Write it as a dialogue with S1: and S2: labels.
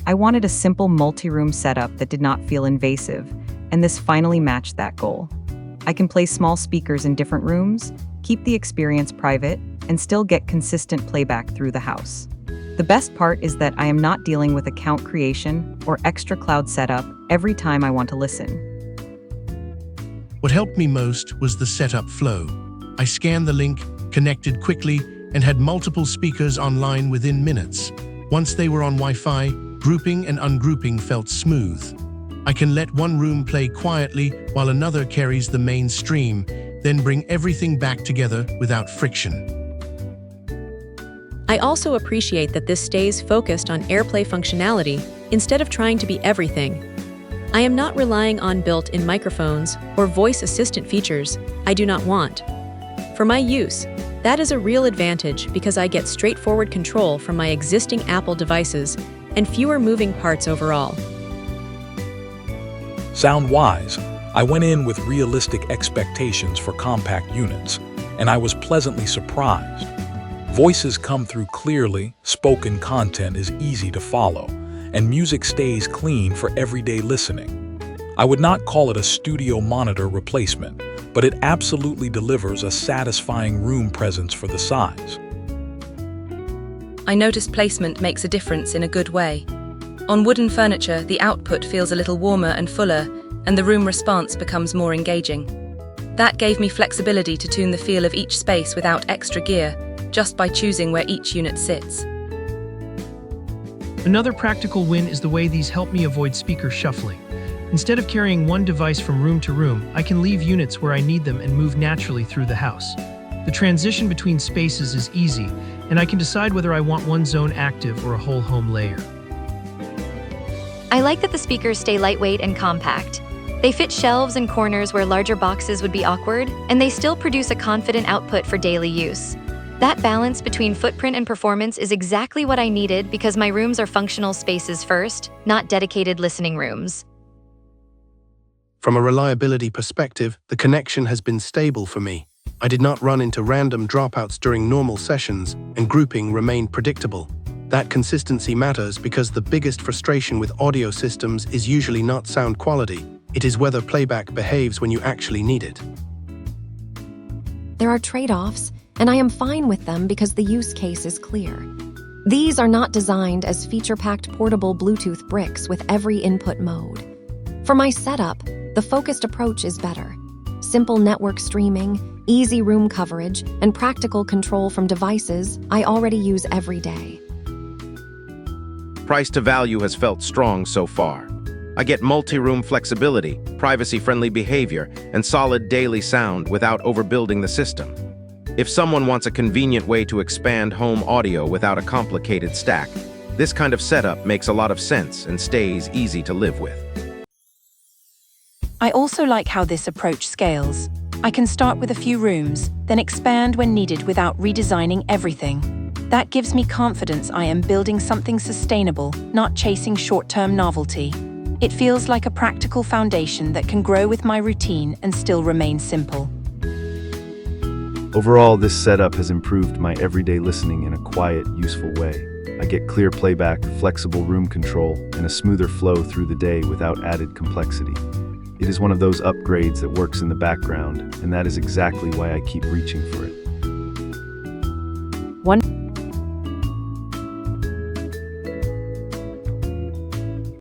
S1: I wanted a simple multi-room setup that did not feel invasive, and this finally matched that goal. I can place small speakers in different rooms, keep the experience private, and still get consistent playback through the house. The best part is that I am not dealing with account creation or extra cloud setup every time I want to listen.
S2: What helped me most was the setup flow. I scanned the link, connected quickly, and had multiple speakers online within minutes. Once they were on Wi-Fi, grouping and ungrouping felt smooth. I can let one room play quietly while another carries the main stream, then bring everything back together without friction.
S3: I also appreciate that this stays focused on AirPlay functionality instead of trying to be everything. I am not relying on built-in microphones or voice assistant features I do not want. For my use, that is a real advantage because I get straightforward control from my existing Apple devices and fewer moving parts overall.
S4: Sound-wise, I went in with realistic expectations for compact units, and I was pleasantly surprised. Voices come through clearly, spoken content is easy to follow, and music stays clean for everyday listening. I would not call it a studio monitor replacement, but it absolutely delivers a satisfying room presence for the size.
S5: I noticed placement makes a difference in a good way. On wooden furniture, the output feels a little warmer and fuller, and the room response becomes more engaging. That gave me flexibility to tune the feel of each space without extra gear, just by choosing where each unit sits.
S6: Another practical win is the way these help me avoid speaker shuffling. Instead of carrying one device from room to room, I can leave units where I need them and move naturally through the house. The transition between spaces is easy, and I can decide whether I want one zone active or a whole home layer.
S7: I like that the speakers stay lightweight and compact. They fit shelves and corners where larger boxes would be awkward, and they still produce a confident output for daily use. That balance between footprint and performance is exactly what I needed because my rooms are functional spaces first, not dedicated listening rooms.
S2: From a reliability perspective, the connection has been stable for me. I did not run into random dropouts during normal sessions, and grouping remained predictable. That consistency matters because the biggest frustration with audio systems is usually not sound quality. It is whether playback behaves when you actually need it.
S8: There are trade-offs, and I am fine with them because the use case is clear. These are not designed as feature-packed portable Bluetooth bricks with every input mode. For my setup, the focused approach is better. Simple network streaming, easy room coverage, and practical control from devices I already use every day.
S9: Price to value has felt strong so far. I get multi-room flexibility, privacy-friendly behavior, and solid daily sound without overbuilding the system. If someone wants a convenient way to expand home audio without a complicated stack, this kind of setup makes a lot of sense and stays easy to live with.
S10: I also like how this approach scales. I can start with a few rooms, then expand when needed without redesigning everything. That gives me confidence I am building something sustainable, not chasing short-term novelty. It feels like a practical foundation that can grow with my routine and still remain simple.
S11: Overall, this setup has improved my everyday listening in a quiet, useful way. I get clear playback, flexible room control, and a smoother flow through the day without added complexity. It is one of those upgrades that works in the background, and that is exactly why I keep reaching for it.